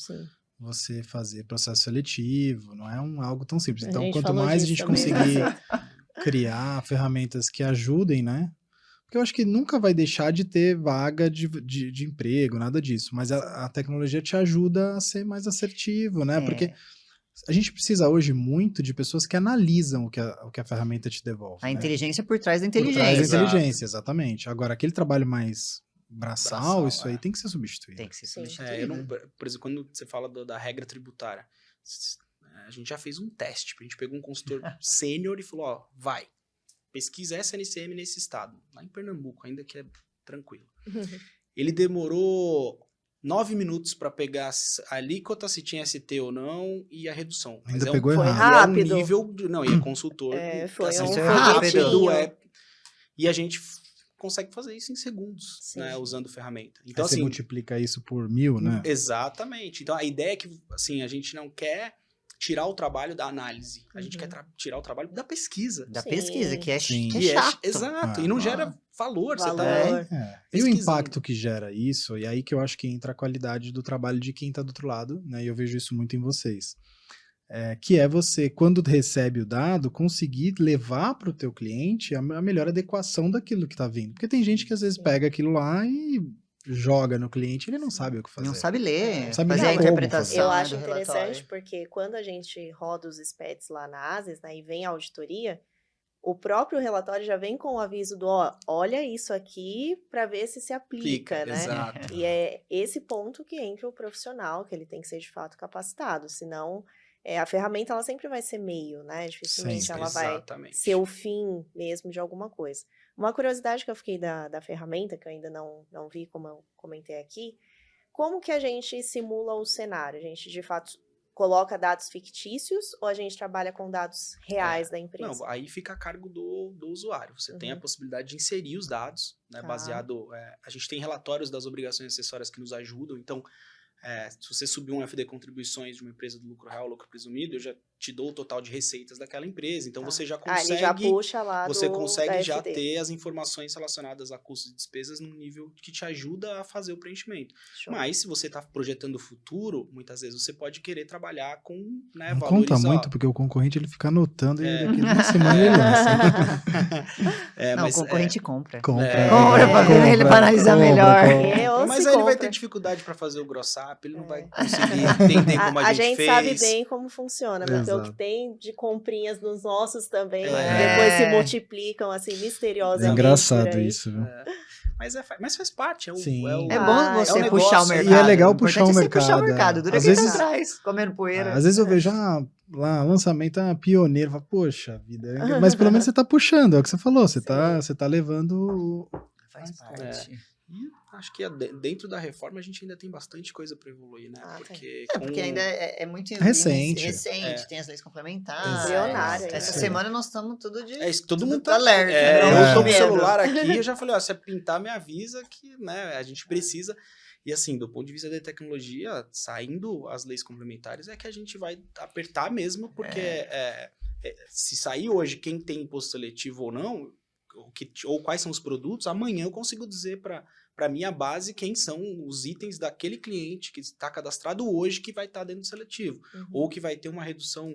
você fazer processo seletivo, não é algo tão simples. A Então, gente quanto falou mais a disso gente também. conseguir criar ferramentas que ajudem, né? Porque eu acho que nunca vai deixar de ter vaga de emprego, nada disso. Mas a tecnologia te ajuda a ser mais assertivo, né? Porque a gente precisa hoje muito de pessoas que analisam o que a ferramenta te devolve. A né? inteligência por trás da Por trás da inteligência. Exato. inteligência, exatamente. Agora, aquele trabalho mais braçal, isso aí é. tem que ser substituído. Tem que ser Sim. substituído. Eu não, por exemplo, quando você fala da regra tributária, a gente já fez um teste. A gente pegou um consultor sênior e falou, ó, vai, pesquisa SNCM nesse estado, lá em Pernambuco, ainda que é tranquilo. Ele demorou 9 minutos para pegar a alíquota, se tinha ST ou não, e a redução. Ainda Mas pegou Foi errado. rápido. É um nível... Não, e é consultor. Foi assim, um Isso é foguetinho. rápido. E a gente consegue fazer isso em segundos, Sim. né, usando ferramenta. Então, Aí você assim, multiplica isso por 1000, né? exatamente. Então, a ideia é que, assim, a gente não quer tirar o trabalho da análise. A gente quer tirar o trabalho da pesquisa. Da Sim. pesquisa, que é, Sim. que é Que chato. exato. Ah. E não gera valor. Você tá Valor. E o pesquisando. impacto que gera isso, e aí que eu acho que entra a qualidade do trabalho de quem está do outro lado, né? E eu vejo isso muito em vocês. Que é você, quando recebe o dado, conseguir levar para o teu cliente a melhor adequação daquilo que está vindo. Porque tem gente que às vezes Sim. pega aquilo lá e joga no cliente, ele não sabe o que fazer. Não sabe ler, Não sabe fazer nem a como interpretação fazer. Eu né, acho do interessante relatório. porque quando a gente roda os SPEDs lá na ASES, né, e vem a auditoria, o próprio relatório já vem com o aviso do, ó, olha isso aqui para ver se aplica, né? Exato. E é esse ponto que entra o profissional, que ele tem que ser de fato capacitado, senão a ferramenta ela sempre vai ser meio, né? Dificilmente Sempre. ela vai Exatamente. ser o fim mesmo de alguma coisa. Uma curiosidade que eu fiquei da ferramenta, que eu ainda não vi, como eu comentei aqui, como que a gente simula o cenário? A gente, de fato, coloca dados fictícios ou a gente trabalha com dados reais da empresa? Não, aí fica a cargo do usuário. Você tem a possibilidade de inserir os dados, né, Tá. baseado... a gente tem relatórios das obrigações acessórias que nos ajudam, então... se você subir um FD Contribuições de uma empresa do lucro real, lucro presumido, eu já te dou o total de receitas daquela empresa. Então, você já consegue... ele já puxa lá você da consegue já FD. ter as informações relacionadas a custos e despesas num nível que te ajuda a fazer o preenchimento. Show. Mas, se você está projetando o futuro, muitas vezes você pode querer trabalhar com, né, Não valores... conta muito, porque o concorrente ele fica anotando e daqui a uma semana ele lança. Não, mas, o concorrente compra. Compra, Compra pra ver ele pra analisar melhor. Ou mas se aí ele vai compra. ter dificuldade para fazer o gross up, ele não vai conseguir entender como a gente fez. sabe bem como funciona, porque o Exato. que tem de comprinhas nos nossos também, É. depois se multiplicam assim misteriosamente. É engraçado por aí. isso, viu? Mas faz parte. Sim. É bom você um puxar o negócio. mercado. E é legal importante puxar o é você mercado, puxar o mercado. Dura às quem vezes- tá atrás, comendo poeira. Às vezes eu vejo lá, lançamento pioneiro, falo, poxa vida, mas pelo menos você tá puxando, é o que você falou, você tá levando Faz parte. E acho que dentro da reforma a gente ainda tem bastante coisa para evoluir, né? Porque, Porque ainda é muito Recente. tem as leis complementares. Embrionário, Essa é. semana nós estamos tudo de... isso, todo tudo mundo tá alerta. Eu né? tô com o Medo. celular aqui, eu já falei, ó, se pintar, me avisa que, né, a gente precisa. E assim, do ponto de vista da tecnologia, saindo as leis complementares, é que a gente vai apertar mesmo, porque se sair hoje quem tem imposto seletivo ou não, ou quais são os produtos, amanhã eu consigo dizer para minha base quem são os itens daquele cliente que está cadastrado hoje que vai estar dentro do seletivo, ou que vai ter uma redução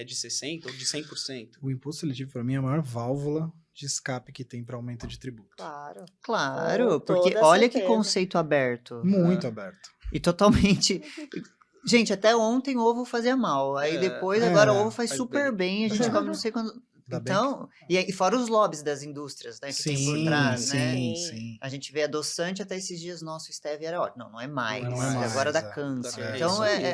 de 60% ou de 100%. o imposto seletivo para mim é a maior válvula de escape que tem para aumento de tributo. Claro. Claro, Com porque toda olha que certeza. conceito aberto. Muito aberto. E totalmente... Gente, até ontem o ovo fazia mal. Aí depois, agora o ovo faz faz super bem. A gente come não sei quando... Ainda bem Então, e fora os lobbies das indústrias, né? Que tem por trás, né? sim. A gente vê adoçante até esses dias, nosso stevia era ótimo. Não é mais. Não é mais, Agora dá é. câncer. É Então, isso aí.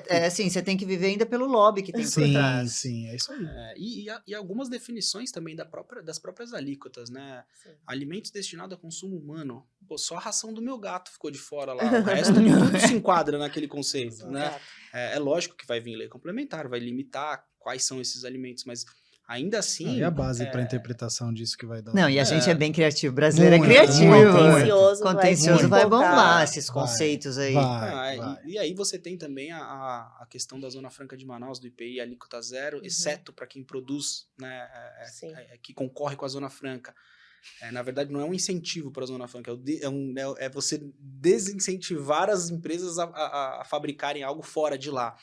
é assim, você tem que viver ainda pelo lobby que tem por Sim, trás. sim, é isso aí. E algumas definições também das próprias alíquotas, né? Sim. Alimentos destinados a consumo humano. Pô, só a ração do meu gato ficou de fora lá. O resto tudo se enquadra naquele conceito, né? Exato. É lógico que vai vir lei complementar, vai limitar quais são esses alimentos, mas ainda assim... E a base para interpretação disso que vai dar. Não, e a gente é bem criativo. O brasileiro é Muito, criativo. muito, Contencioso, Contencioso vai pipocar. bombar esses Vai, conceitos aí. vai. E aí você tem também a questão da Zona Franca de Manaus, do IPI, alíquota zero, exceto para quem produz, né, Sim. que concorre com a Zona Franca. na verdade, não é um incentivo para a Zona Franca, é você desincentivar as empresas a fabricarem algo fora de lá.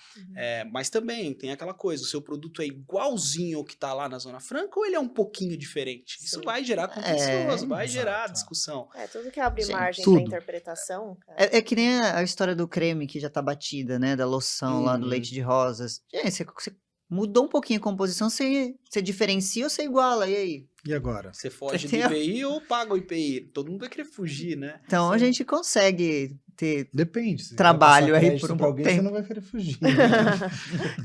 Mas também tem aquela coisa, o seu produto é igualzinho ao que está lá na Zona Franca ou ele é um pouquinho diferente? Isso vai gerar contencioso, vai gerar discussão. Tudo que abre margem tudo. para interpretação. É que nem a história do creme que já tá batida, né? Da loção lá do leite de rosas. Gente, você mudou um pouquinho a composição, você diferencia ou você iguala? E aí? E agora? Você foge do Tem- IPI ou paga o IPI? Todo mundo vai querer fugir, né? Então a gente consegue ter. Depende. Se você Trabalho quer passar aí crédito por um pra pouco alguém, você tempo. não vai querer fugir.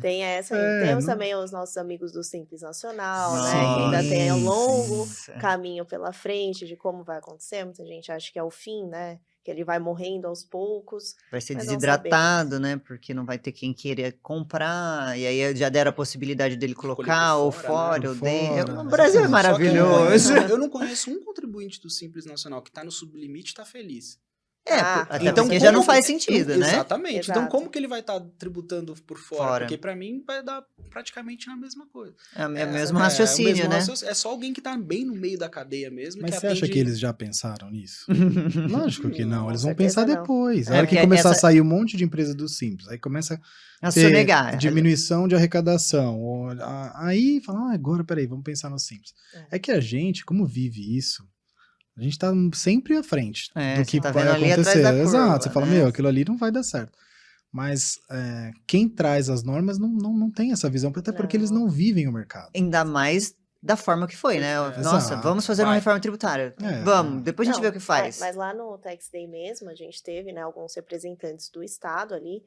Tem essa aí. É, Temos não- também os nossos amigos do Simples Nacional, né? Nossa. Que ainda tem um longo Nossa. caminho pela frente de como vai acontecer. Muita gente acha que é o fim, né? Que ele vai morrendo aos poucos. Vai ser Mas não desidratado, né? Porque não vai ter quem queira comprar. E aí já deram a possibilidade dele Escolher por colocar ou fora, fora, né? ou Por dentro. fora, O Brasil é exatamente. maravilhoso. Eu não conheço um contribuinte do Simples Nacional que está no sublimite e está feliz. Até Então, porque já não como- faz sentido, né? Exatamente. Então, Exato. como que ele vai estar tributando por fora? Fora. Porque para mim vai dar praticamente a mesma coisa. É o mesmo o raciocínio, mesmo né? É só alguém que está bem no meio da cadeia mesmo. Mas que você acha atende- que eles já pensaram nisso? Lógico que não. Com Eles vão certeza pensar não. depois. A É, hora que porque começar a essa- sair um monte de empresa do Simples, aí começa A ter sonegar. diminuição de arrecadação. Aí fala, agora peraí, vamos pensar no Simples. É que a gente, como vive isso, a gente tá sempre à frente do que você tá vai vendo ali atrás acontecer. da curva, Exato, você fala, né? aquilo ali não vai dar certo. Mas quem traz as normas não tem essa visão, até porque eles não vivem o mercado. Ainda mais da forma que foi, né? Nossa, Exato. vamos fazer uma Vai. reforma tributária. É. Vamos, depois a gente Não, vê o que faz. Mas lá no Tax Day mesmo, a gente teve, né, alguns representantes do Estado ali,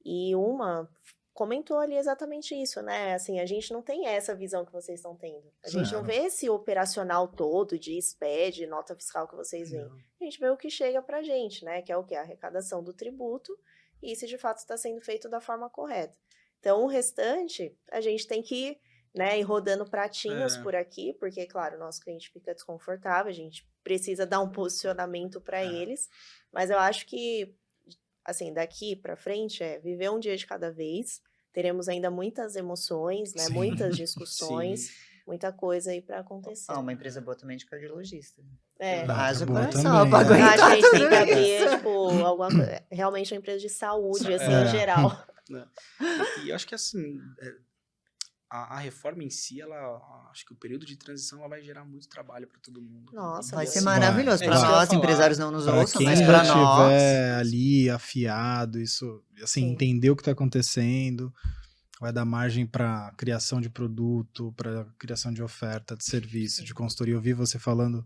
e uma comentou ali exatamente isso, né? Assim, a gente não tem essa visão que vocês estão tendo. A gente não Zero. vê esse operacional todo de SPED, nota fiscal que vocês veem. A gente vê o que chega pra gente, né? Que é o que? A arrecadação do tributo, e se de fato está sendo feito da forma correta. Então, o restante, a gente tem que, né, ir rodando pratinhos por aqui, porque, claro, o nosso cliente fica desconfortável, a gente precisa dar um posicionamento para eles, mas eu acho que, assim, daqui para frente é viver um dia de cada vez, teremos ainda muitas emoções, né, Sim. muitas discussões, muita coisa aí para acontecer. Uma empresa boa também de cardiologista. É. Haja boa coração também, pra né? Eu acho que a aguentar gente tem tudo que abrir, isso. tipo, alguma coisa, realmente uma empresa de saúde, assim, É. em geral. E eu acho que assim, a reforma em si, acho que o período de transição ela vai gerar muito trabalho para todo mundo. Nossa, Vai Deus. ser maravilhoso. É Para isso que eu ia nós, falar. empresários, não nos Para ouçam, quem mas já para nós. estiver ali afiado, isso, assim, Sim. entender o que está acontecendo, vai dar margem para criação de produto, para criação de oferta, de serviço, de consultoria. Eu vi você falando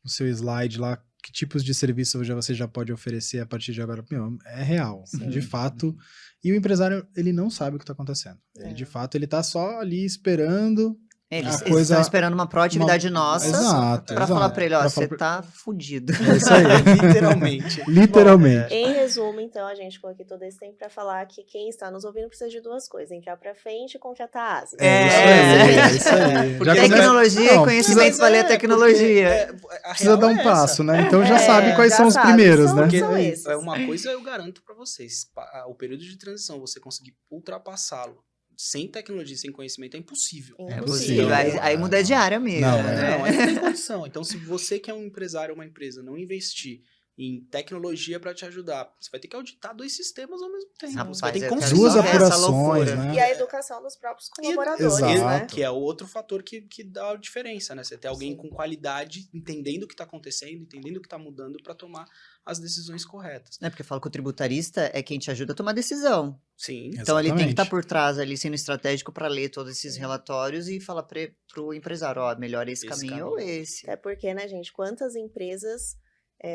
no seu slide lá que tipos de serviço você já pode oferecer a partir de agora. Meu, é real, Sim. de fato. E o empresário, ele não sabe o que está acontecendo. Ele, de fato, ele está só ali esperando. Eles coisa- estão esperando uma proatividade nossa Exato, para falar exato. para ele, ó, Pra você falar tá fudido. É isso aí. Literalmente. Literalmente. Em resumo, então, a gente ficou aqui todo esse tempo para falar que quem está nos ouvindo precisa de duas coisas: entrar para frente e contratar a ASIS. É isso aí. Porque Já começa- Tecnologia Não, e conhecimento para ler a tecnologia. Precisa dar um passo, né? Então já É, sabe quais já são os sabe, primeiros, são- né? são esses. Uma coisa eu garanto para vocês, o período de transição, você conseguir ultrapassá-lo sem tecnologia, sem conhecimento, é impossível. É Impossível. possível. Aí muda de área mesmo. Não, né? Não, aí não tem condição. Então, se você que é um empresário ou uma empresa não investir em tecnologia para te ajudar, você vai ter que auditar 2 sistemas ao mesmo tempo. Rapaz, você vai ter que eu quero construir Duas só ver essa apurações, loucura. né? E a educação dos próprios colaboradores, Exato. né? Que é o outro fator que dá a diferença, né? Você ter alguém Sim. com qualidade, entendendo o que está acontecendo, entendendo o que está mudando para tomar as decisões corretas. Né? Porque eu falo que o tributarista é quem te ajuda a tomar decisão. Sim. Então ele tem que estar Exatamente. por trás ali, sendo estratégico para ler todos esses relatórios e falar pro empresário, ó, melhor esse caminho ou esse. Até porque, né, gente, quantas empresas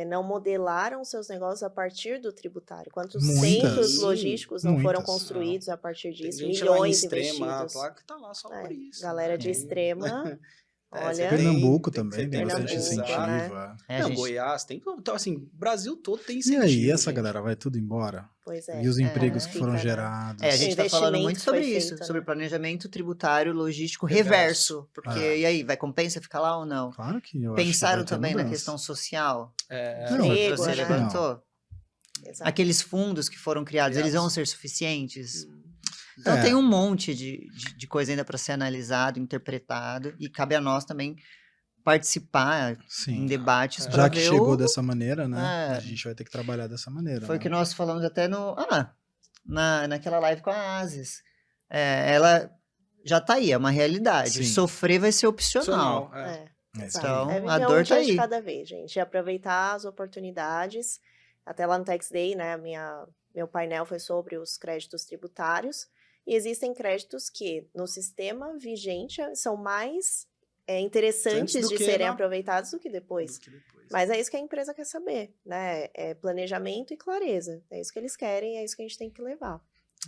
não modelaram seus negócios a partir do tributário? Quantos Muitas. centros logísticos não foram Muitas. construídos a partir Tem disso? gente lá em Milhões Extrema, investidos. lá que tá lá só por isso. Galera de né? Extrema, É, olha... você Pernambuco tem- também você tem tem bastante Pernambuco, incentivo. né? é. É, Não, gente, Goiás tem. Então, assim, o Brasil todo tem E incentivo. aí, essa gente. galera vai tudo embora? Pois é. E os empregos que fica, foram né? gerados? a gente está falando investimento muito que sobre foi isso, feito, sobre né? planejamento tributário logístico Reverso. reverso. Porque, É. e aí, vai compensa ficar lá ou não? Claro que eu Pensaram acho que vai ter também na mudança. questão social? Não, Que Emprego, você né? levantou? Exato. Aqueles fundos que foram criados, eles Criados. vão ser suficientes? Então É. tem um monte de coisa ainda para ser analisado, interpretado, e cabe a nós também participar em Sim. debates para Já que ver chegou dessa maneira, né? É. A gente vai ter que trabalhar dessa maneira. Foi o né? que nós falamos até naquela live com a Asis. Ela já tá aí, é uma realidade. Sim. Sofrer vai ser opcional. Opcional, é. É isso exato. aí. Então, É viver a dor um tá dia de aí. cada vez, gente. E aproveitar as oportunidades. Até lá no Tax Day, né, meu painel foi sobre os créditos tributários. E existem créditos que, no sistema vigente, são mais interessantes Antes do de que serem na- aproveitados do que depois. Do que depois. Mas é isso que a empresa quer saber, né? É planejamento e clareza. É isso que eles querem, é isso que a gente tem que levar.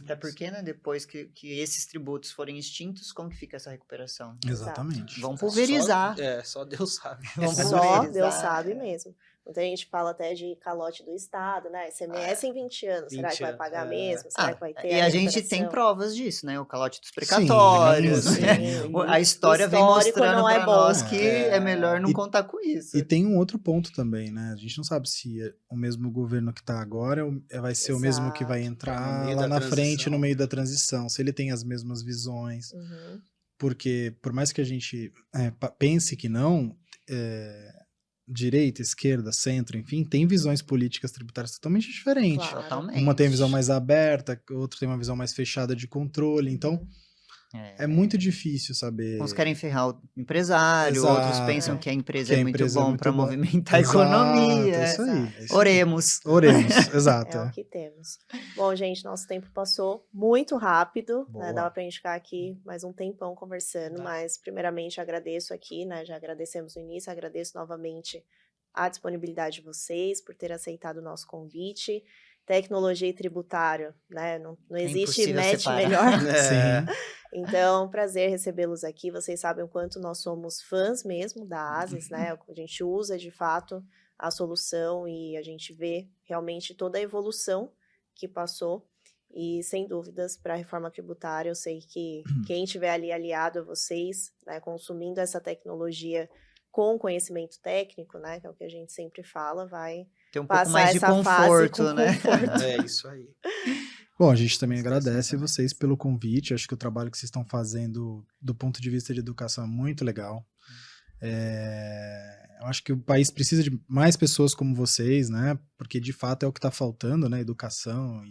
Até porque, né, depois que esses tributos forem extintos, como que fica essa recuperação? Exatamente. Vão pulverizar. Só Deus sabe. Vão Só pulverizar, Deus sabe é. mesmo. Muita gente fala até de calote do Estado, né? ICMS em 20 anos. Será 20 que vai anos, pagar mesmo? Será que vai ter E a gente tem recuperação? provas disso, né? O calote dos precatórios, Sim, né? sim. A história vem O histórico mostrando não é para bom. nós que É. é melhor não E- contar com isso. E tem um outro ponto também, né? A gente não sabe se o mesmo governo que está agora vai ser o mesmo que vai Exato. entrar No meio lá da na frente, transição. no meio da transição. Se ele tem as mesmas visões. Uhum. Porque, por mais que a gente pense que não, direita, esquerda, centro, enfim, tem visões políticas tributárias totalmente diferentes. Claro. Totalmente. Uma tem visão mais aberta, outra tem uma visão mais fechada de controle. Então, é muito difícil saber. Uns querem ferrar o empresário, Exato. outros pensam que a empresa é muito empresa é bom muito para boa. movimentar a Exato, economia. É isso aí. Exato. É isso aí. Oremos. Oremos, exato. É o que temos. Bom, gente, nosso tempo passou muito rápido, Boa. né? Dava pra gente ficar aqui mais um tempão conversando, Dá. mas primeiramente agradeço aqui, né? Já agradecemos no início, agradeço novamente a disponibilidade de vocês por ter aceitado o nosso convite. Tecnologia e tributário, né? Não existe impossível match separar. melhor. Sim. Então, prazer recebê-los aqui. Vocês sabem o quanto nós somos fãs mesmo da Asis, né? A gente usa de fato a solução e a gente vê realmente toda a evolução que passou. E sem dúvidas, para a reforma tributária, eu sei que quem estiver ali aliado a vocês, né, consumindo essa tecnologia com conhecimento técnico, né, que é o que a gente sempre fala, vai Tem um pouco passar mais de essa fase conforto, com né? conforto. É isso aí. Bom, a gente também agradece vocês pelo convite. Acho que o trabalho que vocês estão fazendo do ponto de vista de educação é muito legal. Eu acho que o país precisa de mais pessoas como vocês, né? Porque de fato é o que está faltando, né? Educação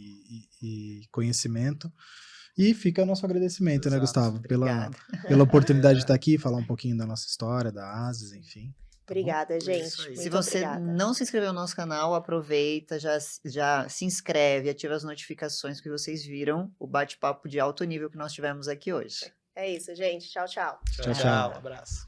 e conhecimento. E fica o nosso agradecimento, né, Exato. Gustavo? Obrigado. Pela oportunidade de estar aqui, falar um pouquinho da nossa história, da Asis, enfim. Tá bom? Obrigada, isso gente. aí. Muito Se você obrigada. não se inscreveu no nosso canal, aproveita, já se inscreve, ativa as notificações que vocês viram o bate-papo de alto nível que nós tivemos aqui hoje. É isso, gente. Tchau, tchau. Tchau, tchau. Abraço.